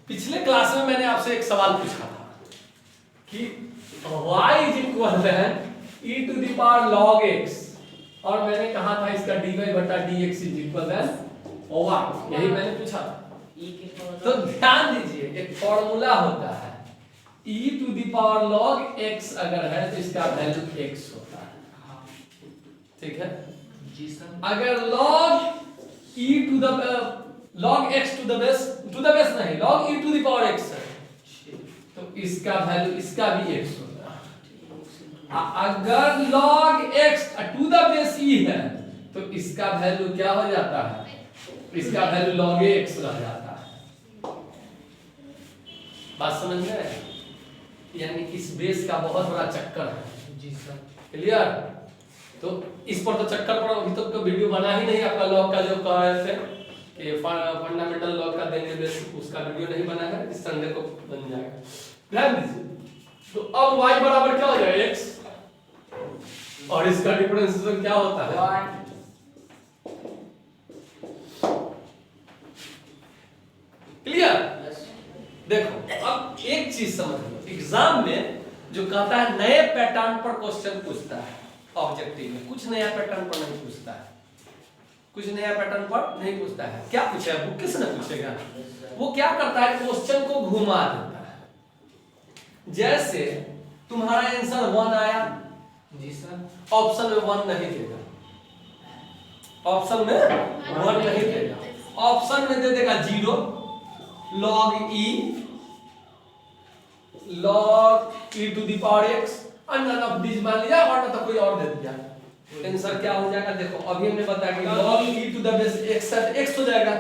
पिछले क्लास में मैंने आपसे एक सवाल पूछा था कि y इज इक्वल है e to the power log x और मैंने कहा था इसका dy बटा dx इज इक्वल है y, यही मैंने पूछा था। तो ध्यान दीजिए एक फॉर्मूला होता है e to the power log x अगर है तो इसका वैल्यू x होता है, ठीक है जी सर। अगर log e to the log x to the base नहीं log e to the power x है तो इसका वैल्यू इसका भी x होता है। अगर log x to the base e है तो इसका वैल्यू क्या हो जाता है, इसका वैल्यू log x रह जाता है। बात समझ में आए? यानी इस बेस का बहुत बड़ा चक्कर है। जी सर। क्लियर? तो इस पर तो चक्कर पर अभी तक तो वीडियो बना ही नहीं आपका लॉग का जो कह रहे थे कि फंडामेंटल लॉग का देंगे बेसिक, उसका वीडियो नहीं बना है, इस संडे को बन जाएगा। ध्यान दीजिए तो अब y बराबर क्या हो जाएगा x और इसका डिफरेंशिएशन क्या होता है क्लियर? देखो अब एक चीज समझ लो, एग्जाम में जो कहता है नए पैटर्न पर क्वेश्चन पूछता है, ऑब्जेक्टिव में कुछ नया पैटर्न पर नहीं पूछता है, कुछ नया पैटर्न पर नहीं पूछता है। क्या पूछेगा वो, किसने पूछेगा? वो क्या करता है क्वेश्चन को घुमा देता है। जैसे तुम्हारा आंसर 1 आया, जी सर। ऑप्शन में 1 नहीं देगा, ऑप्शन में 1 नहीं देगा, ऑप्शन में दे देगा 0 log e to the power x और नन ऑफ दिस मान लिया और ना तो कोई और दे दिया। आंसर क्या हो जाएगा? देखो अभी हमने बताया कि log e to the base x है तो x हो जाएगा,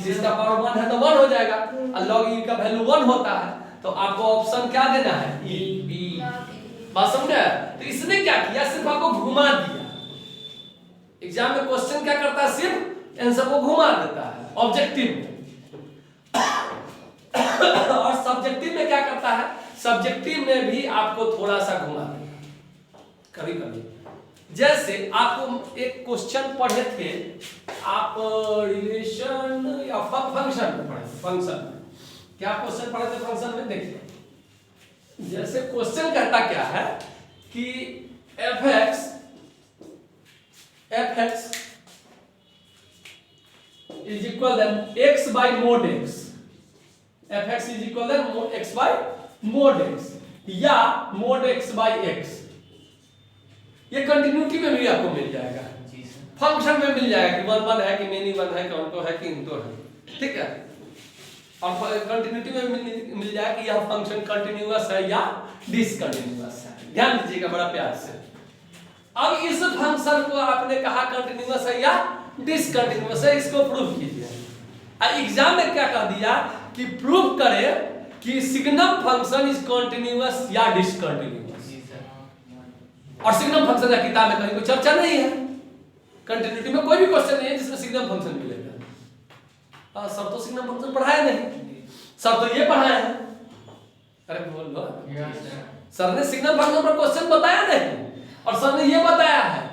जिसका पावर 1 है तो 1 हो जाएगा और log e का वैल्यू 1 होता है तो आपको ऑप्शन क्या देना है? e b। बात समझे? तो इसने क्या किया, सिर्फ आपको घुमा दिया। एग्जाम में क्वेश्चन क्या करता है, सिर्फ आंसर को घुमा देता है ऑब्जेक्टिव में। और सब्जेक्टिव में क्या करता है, सब्जेक्टिव में भी आपको थोड़ा सा घुमा देगा कभी कभी। जैसे आपको एक क्वेश्चन पढ़े थे आप रिलेशन या फंक्शन में पढ़े, फंक्शन क्या क्वेश्चन पढ़े थे फंक्शन में? देखिए जैसे क्वेश्चन कहता क्या है कि fx is equal x by mod x, fx is equal x by mod x या mod x by x। ये कंटिन्यूटी में भी आपको मिल जाएगा, जी सर। फंक्शन में मिल जाएगा कि 1 1 है कि मेनी 1 है कि ऑन्टो है कि इंटो है, ठीक है। और कंटिन्यूटी में मिल जाएगा कि यह फंक्शन कंटिन्यूअस है या डिसकंटिन्यूअस है। ध्यान दीजिएगा बड़ा प्यार से। अब इस फंक्शन को आपने कहा कंटिन्यूअस है या डिसकंटिन्यूअस है, इसको प्रूव कीजिए। एग्जाम में क्या कह दिया कि प्रूव करे कि सिग्नम फंक्शन इज कंटिन्यूअस या डिसकंटिन्यूअस। जी सर। और सिग्नम फंक्शन का किताब में कहीं कोई चर्चा नहीं है, कंटिन्यूटी में कोई भी क्वेश्चन नहीं है जिसमें सिग्नम फंक्शन मिलेगा। सर तो सिग्नम फंक्शन पढ़ाया नहीं, सर तो ये पढ़ाया है। अरे बोल लो, सर ने सिग्नम फंक्शन पर क्वेश्चन बताया नहीं और सर ने ये बताया है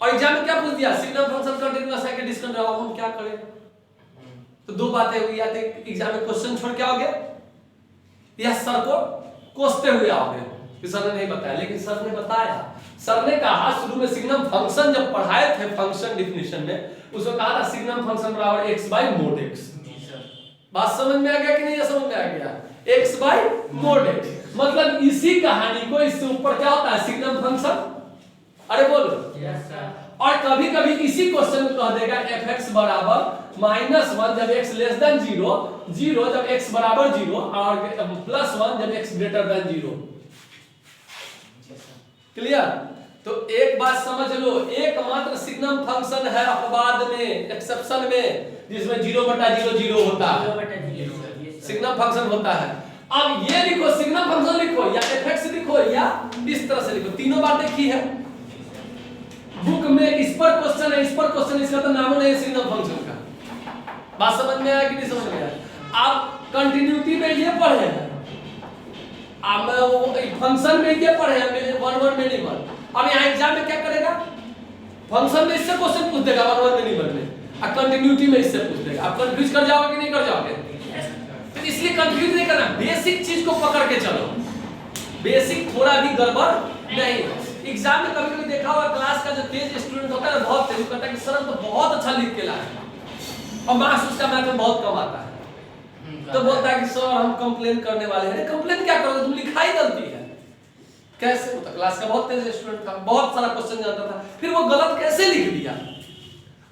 और एग्जाम में क्या पूछ दिया, सिग्नम फंक्शन कंटिन्यूअस है कि डिसकंटिन्यूअस। अब हम क्या करें? तो दो बातें हुई, या तो एग्जाम में क्वेश्चन छोड़ के आओगे या सर को कोसते हुए आओगे कि सर ने नहीं बताया। लेकिन सर ने बताया, सर ने कहा शुरू में सिग्नम फंक्शन जब पढ़ाए थे फंक्शन डिफिनेशन में, उसमें कहा था सिग्नम फंक्शन बराबर x by mod x। जी सर। बात समझ में आ गया कि नहीं? समझ में आ गया, x by mod x मतलब इसी कहानी को इससे ऊपर क्या होता है, सिग्नम फंक्शन। अरे बोलो। Yes sir. और कभी कभी इसी क्वेश्चन को कह देगा fx बराबर -1 जब x लेस देन 0, 0 जब x बराबर 0 और +1 जब x ग्रेटर देन 0। क्लियर? तो एक बात समझ लो, एकमात्र सिग्नम फंक्शन है अपवाद में, एक्सेप्शन में, जिसमें 0/0 0 होता है, सिग्नम फंक्शन होता है। अब ये लिखो सिग्नम फंक्शन लिखो या fx लिखो या इस तरह से लिखो, तीनों बार देखी है बुक में। इस पर क्वेश्चन है, इस पर क्वेश्चन, इसका तो नाम नहीं है सिग्नम फंक्शन का। बात समझ में आया कि नहीं समझ में आया? आप कंटिन्यूटी में ये पढ़े हैं, अब वो फंक्शन में ये पढ़े हैं 1 1 मेनी 1। अब यहाँ एग्जाम में क्या करेगा, फंक्शन में इससे क्वेश्चन पूछ देगा 1 1 मेनी 1 में, और कंटिन्यूटी में इससे पूछ देगा। आप कंफ्यूज कर जाओगे कि नहीं कर जाओगे? इसलिए कंफ्यूज नहीं करना, बेसिक चीज को पकड़ के चलो, बेसिक थोड़ा भी गड़बड़ नहीं। एग्जाम में कभी कभी देखा होगा क्लास का जो तेज स्टूडेंट होता है ना, बहुत तेज करता है कि सर तो बहुत अच्छा लिख के लाए और मार्क्स उसका मैथ में बहुत कम आता है, तो बोलता है कि सर हम कंप्लेन करने वाले हैं। कंप्लेन क्या करोगे, तुम लिखाई गलती है। कैसे होता, क्लास का बहुत तेज स्टूडेंट था, बहुत सारा क्वेश्चन जानता था, फिर वो गलत कैसे लिख दिया?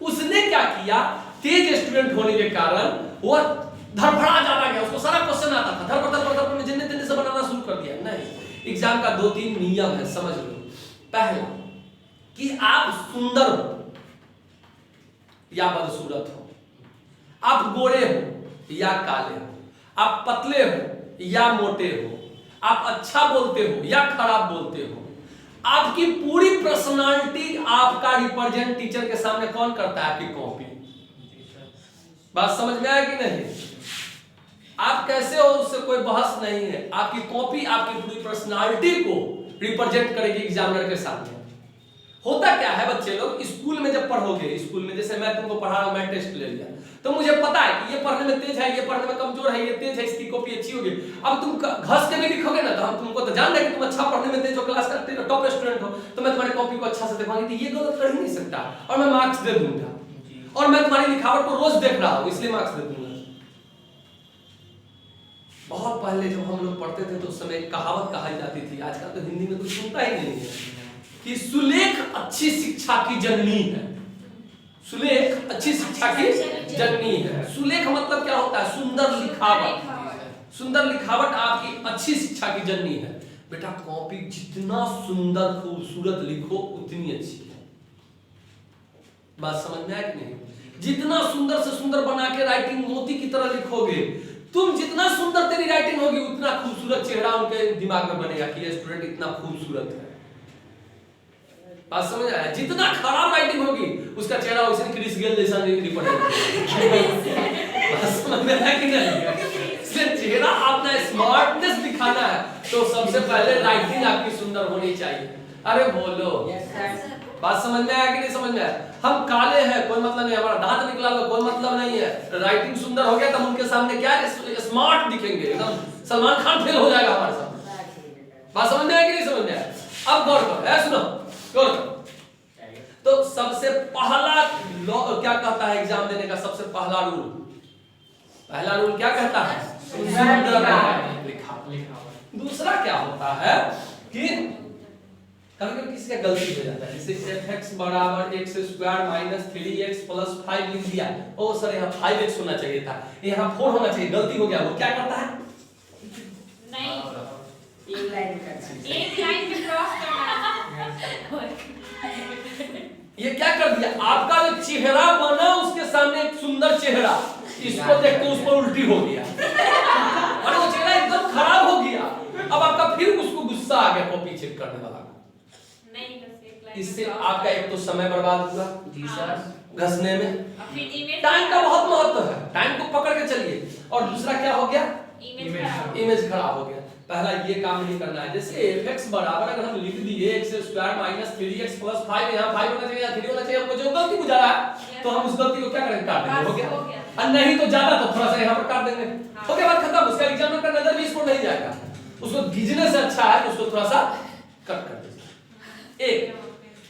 उसने क्या किया, तेज स्टूडेंट होने के कारण वो धड़फड़ा जाता गया, उसको सारा क्वेश्चन आता था, धड़फड़ में जिन्ने तिन्ने से बनाना शुरू कर दिया। नहीं, एग्जाम का 2-3 नियम है, समझ लो। पहला कि आप सुंदर हो या बदसूरत हो, आप गोरे हो या काले हो, आप पतले हो या मोटे हो, आप अच्छा बोलते हो या खराब बोलते हो, आपकी पूरी पर्सनालिटी आपका रिप्रेजेंट टीचर के सामने कौन करता है? आपकी कॉपी। बात समझ में आया कि नहीं? आप कैसे हो उससे कोई बहस नहीं है, आपकी कॉपी आपकी पूरी पर्सनालिटी को रिप्रेजेंट करेगी एग्जामिनर के सामने। होता क्या है बच्चे लोग, स्कूल में जब पढ़ोगे, स्कूल में जैसे मैं तुमको पढ़ा रहा हूं, मैं टेस्ट ले लिया तो मुझे पता है कि ये पढ़ने में तेज है, ये पढ़ने में कमजोर है, ये तेज है, इसकी कॉपी अच्छी होगी। अब तुम घस के भी लिखोगे ना, तो हम तुमको तो जान रहे हैं कि तुम अच्छा पढ़ने में तेज हो, क्लास का टॉप स्टूडेंट हो, तो मैं तुम्हारी कॉपी को अच्छा से देखूंगी तो ये गलत कर ही नहीं सकता और मैं मार्क्स दे दूंगा। और मैं तुम्हारी लिखावट को रोज देख रहा हूं इसलिए मार्क्स दे दूंगा। बहुत पहले जब हम लोग पढ़ते थे तो उस समय कहावत कही जाती थी, आजकल तो हिंदी में कुछ सुनता ही नहीं है, कि सुलेख अच्छी शिक्षा की जननी है। सुलेख अच्छी शिक्षा की जननी है। सुलेख मतलब क्या होता है? सुंदर लिखावट। सुंदर लिखावट आपकी अच्छी शिक्षा की जननी है। बेटा कॉपी जितना सुंदर खूबसूरत लिखो उतनी अच्छी है। बात समझ में आया कि नहीं? जितना सुंदर से सुंदर बना के राइटिंग मोती की तरह लिखोगे, तुम जितना सुंदर तेरी राइटिंग होगी उतना खूबसूरत चेहरा उनके दिमाग में बनेगा कि ये स्टूडेंट इतना खूबसूरत है। बात समझ आया? जितना खराब राइटिंग होगी उसका चेहरा वैसे क्रिस गेल जैसा नहीं पड़ेगा। बात समझ में आया कि नहीं? इसलिए चेहरा अपना स्मार्टनेस दिखाना है तो सबसे पहले राइटिंग आपकी सुंदर होनी चाहिए। अरे बोलो, बात समझ में आया कि नहीं समझ में आया? हम काले हैं कोई मतलब नहीं, हमारा दांत निकला हुआ कोई मतलब नहीं है, राइटिंग सुंदर हो गया तो हम उनके सामने क्या स्मार्ट दिखेंगे, एकदम सलमान खान फेल हो जाएगा हमारे सामने। बात समझ में आया कि नहीं समझ में आया? अब गौर करो, सुनो गौर करो। तो सबसे पहला क्या कहता है एग्जाम देने का सबसे पहला रूल? पहला रूल क्या कहता है? सुंदर लिखावट। दूसरा क्या होता है कि कभी किसी का गलती हो जाता है, जैसे fx बराबर x square minus 3x plus 5 लिख दिया, ओ सर यहाँ 5x होना चाहिए था, यहाँ 4 होना चाहिए, गलती हो गया। वो क्या करता है? नहीं, एक लाइन पे क्रॉस करना। ये क्या कर दिया? आपका जो चेहरा बना उसके सामने एक सुंदर चेहरा, इसको देख के उस पर उल्टी हो गया और वो चेहरा एकदम खराब हो गया। अब आपका फिर उसको गुस्सा आ गया कॉपी चेक करने वाला। इससे आपका एक तो समय बर्बाद हुआ जी सर, घसने में, टाइम का बहुत महत्व है, टाइम को पकड़ के चलिए। और दूसरा क्या हो गया? इमेज खराब हो गया। पहला ये काम नहीं करना है। जैसे fx बराबर अगर हम लिख दिए x square minus 3x plus 5, यहाँ 5 होना चाहिए या 3 होना चाहिए, हमको जो गलती गुजारा है तो हम उस गलती को क्या करेंगे? काट देंगे, हो गया। और नहीं तो ज्यादा तो थोड़ा सा यहाँ पर काट देंगे, हो गया, बात खत्म। उसका एग्जामिनर का नजर भी इस पर नहीं जाएगा, उसको गीजने से अच्छा है उसको थोड़ा सा कट कर दीजिए। एक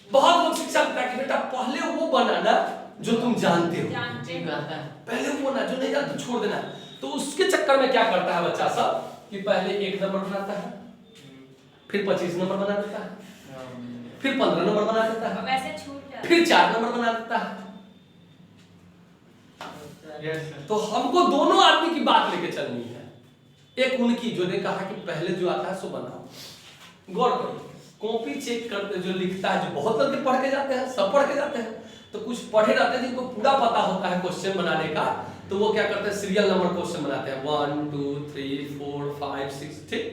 बहुत लोग शिक्षा देता है कि बेटा पहले वो बनाना जो तुम जानते हो, पहले वो ना जो नहीं जानते छोड़ देना। तो उसके चक्कर में क्या करता है बच्चा सब कि पहले 1 नंबर बनाता है, फिर 25 नंबर बना देता है, फिर 15 नंबर बना देता है, वैसे छूट जाता है, फिर 4 नंबर बना देता है। तो हमको दोनों आदमी की बात लेके चलनी है, एक उनकी जो ने कहा कि पहले जो आता है सो बनाओ। गौर करो, कॉपी चेक करते जो लिखता है, जो बहुत लड़के पढ़ के जाते हैं, सब पढ़ के जाते हैं, तो कुछ पढ़े रहते हैं जिनको पूरा पता होता है क्वेश्चन बनाने का, तो वो क्या करते हैं? सीरियल नंबर क्वेश्चन बनाते हैं, 1 2 3 4 5 6। ठीक,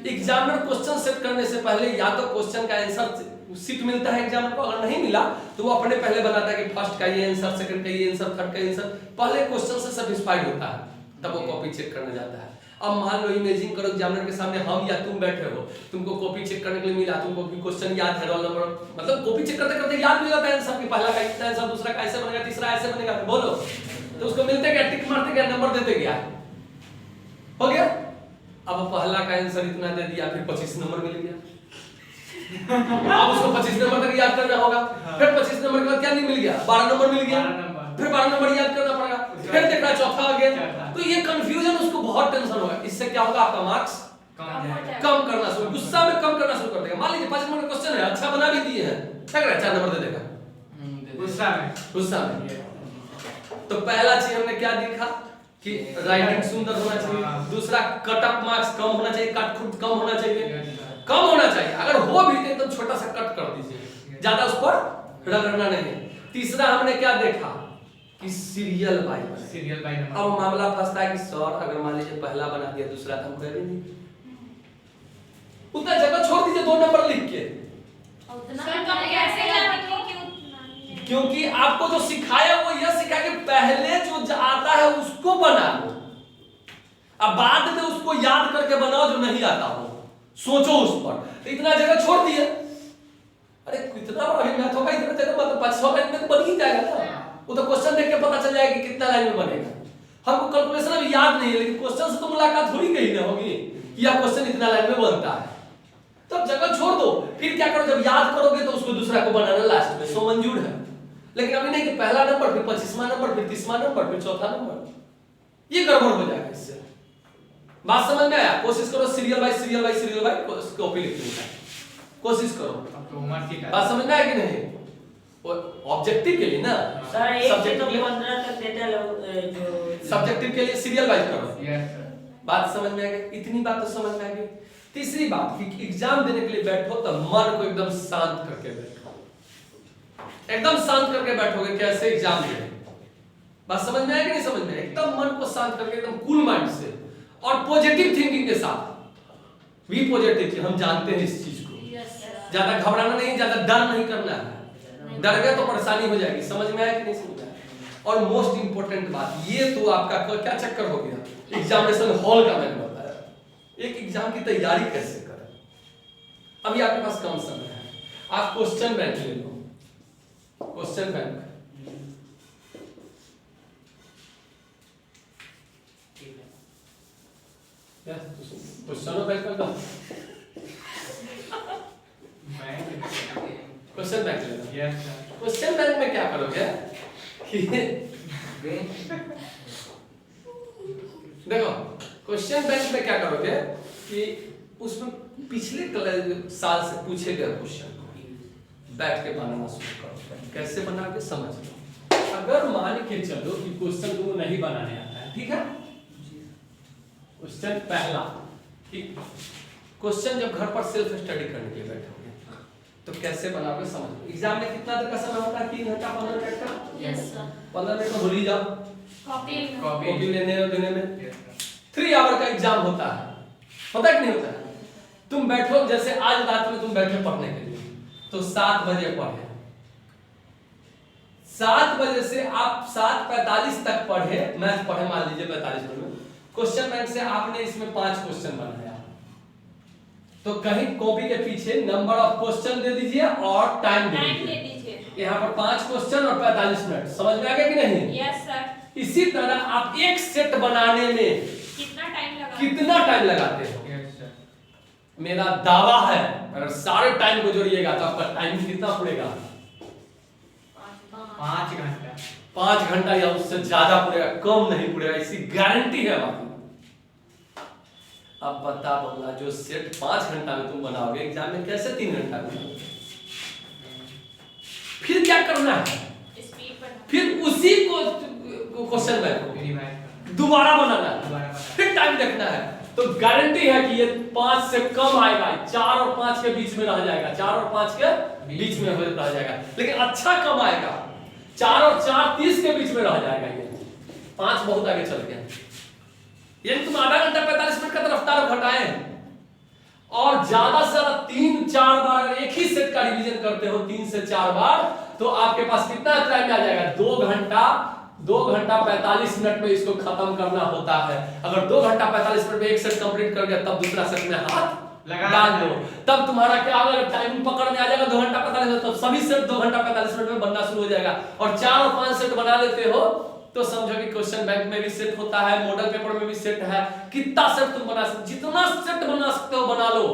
एग्जामिनर क्वेश्चन सेट करने से पहले या तो क्वेश्चन का आंसर सीट मिलता है एग्जामिनर को, अगर नहीं मिला तो वो अपने पहले बनाता है कि फर्स्ट का ये आंसर, सेकंड का ये आंसर, थर्ड का आंसर, पहले क्वेश्चन से सेटिस्फाइड होता है, तब वो कॉपी चेक करने जाता है। अब मान लो इमेजिन करो एग्जामिनर के सामने हम या तुम बैठे हो, तुमको कॉपी चेक करने के लिए मिला, तुमको क्वेश्चन याद है, रोल नंबर मतलब कॉपी चेक करते करते याद भी हो जाता है आंसर, कि पहला का इतना आंसर, दूसरा का ऐसे बनेगा, तीसरा ऐसे बनेगा, बोलो तो उसको मिलते गया, टिक मारते गया, नंबर देते गया। हो गया। अब पहला का आंसर इतना दे दिया, फिर 25 नंबर मिल गया। अब उसको 25 नंबर तक याद करना होगा। फिर 25 नंबर के बाद क्या नहीं मिल गया, 12 नंबर मिल गया। 12 नंबर। फिर 12 नंबर याद करना पड़ेगा, फिर देखना चौथा आ गया। तो ये कंफ्यूजन उसको बहुत टेंशन होगा। इससे क्या होगा, आपका मार्क्स कम करना शुरू, गुस्सा में कम करना शुरू कर देगा। मान लीजिए 5 नंबर का क्वेश्चन है, अच्छा बना भी दिए हैं, क्या करेगा, 4 नंबर दे देगा गुस्सा में। तो पहला चीज हमने क्या देखा कि राइटिंग सुंदर होना चाहिए, दूसरा कट ऑफ मार्क्स कम होना चाहिए, कट खुद कम होना चाहिए, कम होना चाहिए। अगर हो भी तो एकदम छोटा सा कट कर दीजिए, ज्यादा उस पर रगड़ना नहीं है। तीसरा हमने क्या देखा कि सीरियल बाय नंबर। अब मामला फंसता है कि सर अगर मान लीजिए पहला बना दिया, दूसरा तो हम कर ही नहीं, उतना जगह छोड़ दीजिए 2 नंबर लिख के। सर कम कैसे लगाएंगे कि उतना नहीं? क्योंकि आपको जो सिखाया वो यह सिखाया कि पहले जो आता है उसको बना लो, अब बाद में उसको याद करके बनाओ जो नहीं आता हो, सोचो उस पर। तो इतना जगह छोड़ दिया, अरे कितना बड़ा मैथ होगा, इतना जगह मतलब 500 लाइन में तो बन ही जाएगा ना। वो तो क्वेश्चन देख के पता चल जाएगा कि कितना लाइन में बनेगा। हमको कैलकुलेशन अभी याद नहीं है, लेकिन क्वेश्चन से तो मुलाकात थोड़ी गई ना होगी कि यह क्वेश्चन इतना लाइन में बनता है। तब जगह छोड़ दो, फिर क्या करो, जब याद करोगे तो उसको दूसरा को बनाना लास्ट में, सो मंजूर है। लेकिन अभी नहीं कि पहला नंबर, फिर 25वां नंबर, फिर 30वां नंबर, फिर चौथा नंबर, ये गड़बड़ हो जाएगा। इससे बात समझ में आया? कोशिश करो सीरियल बाय कॉपी लिखने का कोशिश करो। बात समझ में आया कि नहीं? ऑब्जेक्टिव के लिए ना सर, एक से तो सब्जेक्टिव 15 तक देते लोग जो सब्जेक्टिव के लिए सीरियल वाइज करो। Yes sir. बात समझ में आ गई? इतनी बात तो समझ में आ गई। तीसरी बात कि एग्जाम देने के लिए बैठो तो मन को एकदम शांत करके बैठो, एकदम शांत करके बैठोगे कैसे एग्जाम देने। बात समझ में आया कि नहीं समझ में? एकदम मन को शांत करके, एकदम कूल माइंड से और पॉजिटिव थिंकिंग के साथ। वी पॉजिटिव, हम जानते हैं इस चीज को। ज्यादा घबराना नहीं, ज्यादा डर नहीं करना है। डर गए तो परेशानी हो जाएगी। समझ में आया कि नहीं समझ में आया? और मोस्ट इंपोर्टेंट बात, ये तो आपका क्या चक्कर हो गया, एग्जामिनेशन हॉल का मैंने बताया। एक एग्जाम की तैयारी कैसे करें, अभी आपके पास कम समय है। आप क्वेश्चन बैंक ले लो, क्वेश्चन बैंक क्वेश्चन बैंक का क्वेश्चन बैंक ले लो। Yes sir. क्वेश्चन बैंक में क्या करोगे कि देखो, क्वेश्चन बैंक में क्या करोगे कि उसमें पिछले साल से पूछे गए क्वेश्चन को बैठ के बनाना शुरू करो। कैसे बनाओगे समझ लो। अगर मान के चलो कि क्वेश्चन तुमको नहीं बनाने आता है, ठीक है, क्वेश्चन पहला, ठीक, क्वेश्चन जब घर पर सेल्फ स्टडी करने के लिए बैठोगे तो कैसे बनाओगे समझ लो। एग्जाम में कितना देर का समय होता है? 3 घंटा 15 मिनट का। Yes sir. 15 मिनट में भूल ही जाओ कॉपी कॉपी लेने और देने में। Yes sir. 3 आवर का एग्जाम होता है कि नहीं होता है? तुम बैठो, जैसे आज रात में तुम बैठे पढ़ने के लिए, तो 7 बजे पढ़े, 7 बजे से आप 7:45 तक पढ़े, मैथ पढ़े मान लीजिए 45 मिनट में। क्वेश्चन बैंक से आपने इसमें 5 क्वेश्चन बनाया, तो कहीं कॉपी के पीछे नंबर ऑफ क्वेश्चन दे दीजिए और टाइम दे दीजिए। यहाँ पर 5 क्वेश्चन और 45 मिनट। समझ में आ गया कि नहीं? Yes sir. इसी तरह आप एक सेट बनाने में कितना टाइम लगाते हो? Yes sir. मेरा दावा है अगर सारे टाइम को जोड़िएगा तो आपका टाइम कितना पड़ेगा? 5 घंटा। 5 घंटा या उससे ज्यादा पड़ेगा, कम नहीं पड़ेगा, इसी गारंटी है बाकी। अब बता बोला, जो सेट 5 घंटा में तुम बनाओगे, एग्जाम में कैसे 3 घंटा में? फिर क्या करना है? फिर उसी को क्वेश्चन बैंक दोबारा बनाना है, फिर टाइम देखना है। तो गारंटी है कि ये 5 से कम आएगा, 4 और 5 के बीच में रह जाएगा, 4 और 5 के बीच में रह जाएगा, लेकिन अच्छा कम आएगा। 4 और 4 30 के बीच में रह जाएगा, ये 5 बहुत आगे चल गया। यानी तुम आधा घंटा 45 मिनट का रफ्तार घटाए और ज्यादा से ज्यादा 3-4 बार अगर एक ही सेट का रिवीजन करते हो 3 से 4 बार, तो आपके पास कितना टाइम आ जाएगा? 2 घंटा 45 मिनट में इसको खत्म करना होता है। अगर 2 घंटा 45 मिनट में एक सेट कंप्लीट कर गया, तब दूसरा सेट में हाथ लगा डाल दो, तब तुम्हारा क्या होगा? टाइम पकड़ में आ जाएगा 2 घंटा 45 मिनट, तब सभी सेट 2 घंटा 45 मिनट में बनना शुरू हो जाएगा। और 4 और 5 सेट बना लेते हो तो समझो कि क्वेश्चन बैंक में भी सेट होता है, मॉडल पेपर में भी सेट है। कितना सेट तुम बना सकते, जितना सेट बना सकते हो बना लो,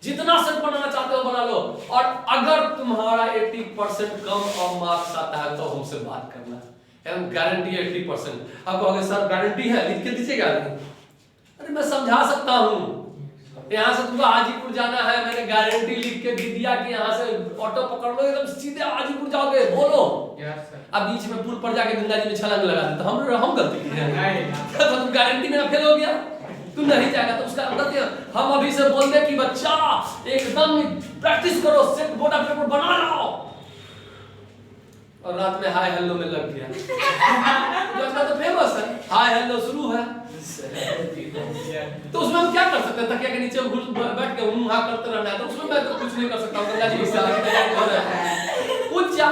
जितना सेट बनाना चाहते हो बना लो। और अगर तुम्हारा 80% कम और मार्क्स आता है तो हमसे बात करना, हम गारंटी 80%। आप कहोगे सर गारंटी है, लिख के दीजिएगा। अरे मैं समझा सकता हूँ, यहाँ से तुमको हाजीपुर जाना है, मैंने गारंटी लिख के दे दिया कि यहाँ से ऑटो पकड़ लो, एकदम सीधे हाजीपुर जाओगे, बोलो। अब बीच में पुल पर जाके गंगा जी में छलांग लगा दे तो हम गलती की है, तो तुम गारंटी में फेल हो गया, तुम नहीं जाएगा तो उसका गलती है। हम अभी से बोल दे कि बच्चा एकदम प्रैक्टिस करो, सेट बोर्ड पेपर बना लो, और रात में हाय हेलो में लग गया। तो फेमस है, हाय हेलो शुरू है, तो उसमें हम क्या कर सकते हैं? तकिया के नीचे बैठ के हाँ करते रहना है, तो उसमें मैं तो कुछ नहीं कर सकता हूँ। गंगा जी की तैयारी कर रहे हैं, कुछ जा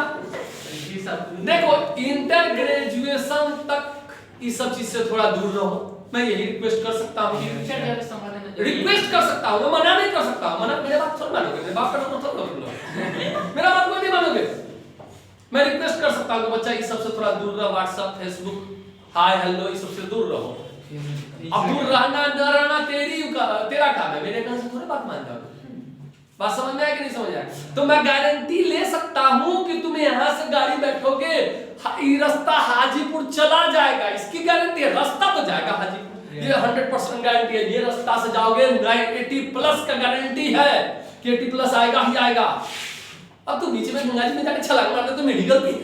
देखो, इंटर ग्रेजुएशन तक इस सब चीज से थोड़ा दूर रहो। मैं यही रिक्वेस्ट कर सकता हूँ, रिक्वेस्ट कर सकता हूँ, मैं मना नहीं कर सकता हूँ। मना मेरे बात थोड़ा मानोगे, मेरे बाप का नंबर थोड़ा मानोगे, मेरा बात कोई नहीं मानोगे। मैं रिक्वेस्ट कर सकता हूँ कि बच्चा इस सबसे थोड़ा दूर रहो, व्हाट्सएप, फेसबुक, हाय हेलो, इस सबसे दूर रहो। अब दूर रहना न रहना तेरा काम है, मेरे कहने से थोड़ी बात मान जाओगे। बात समझ में आया कि नहीं समझ आया? तो मैं गारंटी ले सकता हूं कि तुम यहाँ से गाड़ी बैठोगे, ये रास्ता हाजीपुर चला जाएगा, इसकी गारंटी है। रास्ता तो जाएगा हाजीपुर, ये 100% गारंटी है। ये रास्ता से जाओगे 80+ का गारंटी है कि 80+ आएगा ही आएगा। अब तो बीच में गंगा जी में जाके छलांग मारते तो मेरी गलती है,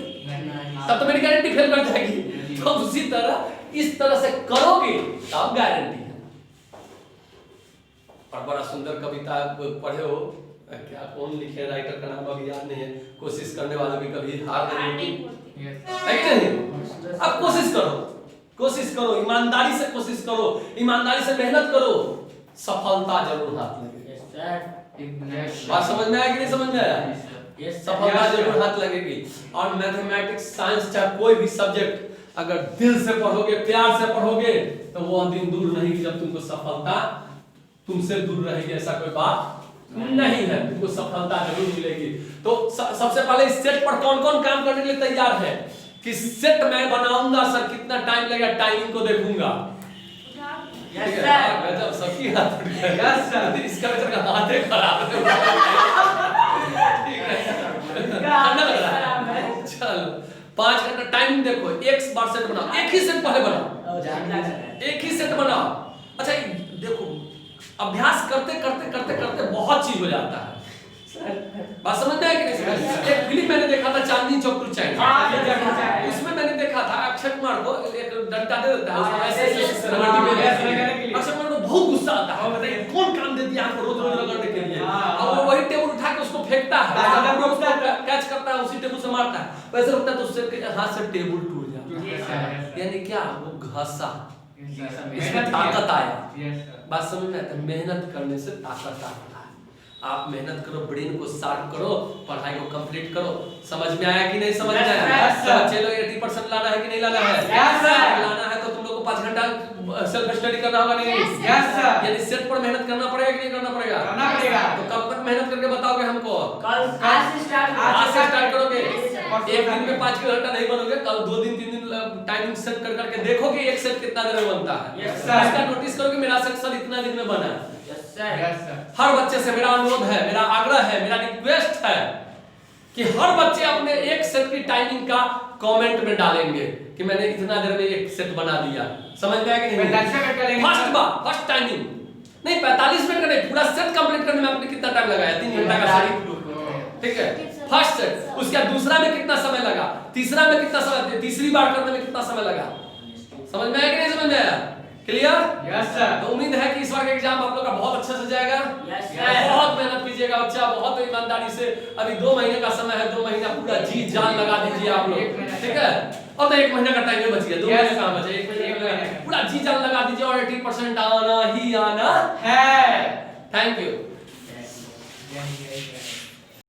तब तो मेरी गारंटी फेल कर जाएगी। तो उसी तरह इस तरह से करोगे तब गारंटी है। और बड़ा सुंदर कविता पढ़े हो, क्या कौन लिखे, राइटर का नाम अभी याद नहीं है। कोशिश करने वालों की कभी हार नहीं होती है कि नहीं? अब कोशिश करो, कोशिश करो, ईमानदारी से कोशिश करो, ईमानदारी से मेहनत करो, सफलता जरूर हाथ लगेगी। बात समझ में आया कि नहीं समझ में आया? सफलता जरूर हाथ लगेगी। और मैथमेटिक्स, साइंस, चाहे कोई भी सब्जेक्ट अगर दिल से पढ़ोगे, प्यार से पढ़ोगे, तो वो दिन दूर नहीं कि जब तुमको सफलता तुमसे दूर रहेगी, ऐसा कोई बात नहीं है। तुमको सफलता जरूर मिलेगी। तो सबसे पहले इस सेट पर कौन कौन काम करने के लिए तैयार है कि सेट मैं बनाऊंगा सर, कितना टाइम लगेगा, टाइमिंग को देखूंगा। यस सर, गजब, सबकी हाथ उठ गया। यस सर, इसका बेचारा का हाथ खराब है। चलो 5 घंटा टाइमिंग देखो, एक बार सेट बनाओ, एक ही सेट पहले बनाओ, एक ही सेट बनाओ। अच्छा देखो, अभ्यास करते करते करते करते बहुत चीज हो जाता है। बात समझ में आया कि नहीं? एक फिल्म मैंने देखा था, चांदनी चौक टू चाइना, उसमें मैंने देखा था अक्षय कुमार को एक डंडा दे देता है, अक्षय कुमार को बहुत गुस्सा आता है, बताइए कौन काम दे दिया आपको रोज रोज रगड़ने के लिए। अब वो वही टेबल उठा के उसको फेंकता है, वो उसको कैच करता है, उसी टेबल से मारता है, वैसे लगता है तो उससे हाथ से टेबल टूट जाता है। यानी क्या, वो घसा, इसमें ताकत आया। बात समझ में आता है? मेहनत करने से ताकत आता है। आप मेहनत करो, ब्रेन को शार्प करो, पढ़ाई को कंप्लीट करो। समझ में आया कि नहीं समझ में आया? बच्चे लोग 80% लाना है कि नहीं लाना है? लाना है तो तुम लोग को 5 घंटा सेल्फ स्टडी करना होगा नहीं? यानी सेट पर मेहनत करना पड़ेगा कि नहीं करना पड़ेगा? करना पड़ेगा। तो कब तक मेहनत करके बताओगे हमको? कल से स्टार्ट करोगे। एक दिन में 5 घंटा नहीं बनोगे, कल 2 दिन 3 दिन टाइमिंग सेट कर करके देखोगे एक सेट कितना देर में बनता है। इसका नोटिस करोगे मेरा सेट सर इतना दिन में बना। हर बच्चे से मेरा अनुरोध है, मेरा आग्रह है, मेरा रिक्वेस्ट है कि हर बच्चे अपने एक सेट की टाइमिंग का कमेंट में डालेंगे कि मैंने इतना देर में एक सेट बना दिया। समझ में आया कि नहीं? फर्स्ट टाइमिंग नहीं, 45 मिनट का नहीं, पूरा सेट कंप्लीट करने में आपने कितना टाइम लगाया? 3 घंटा का सेट, ठीक है, फर्स्ट सेट। उसके बाद दूसरा में कितना समय लगा, तीसरा में कितना समय, तीसरी बार करने में कितना समय लगा? समझ में आया कि नहीं समझ में आया? क्लियर? Yes sir. तो उम्मीद है कि इस बार का एग्जाम आप लोग का बहुत अच्छा से जाएगा। Yes sir. बहुत मेहनत कीजिएगा बच्चा, बहुत ईमानदारी से। अभी 2 महीने का समय है, 2 महीना पूरा जी जान लगा दीजिए आप लोग, ठीक है? अब तो 1 महीने का टाइम बच गया, 2 महीने का बचा, 1 महीने का पूरा जी जान लगा दीजिए और 80% आना ही आना है। Thank you.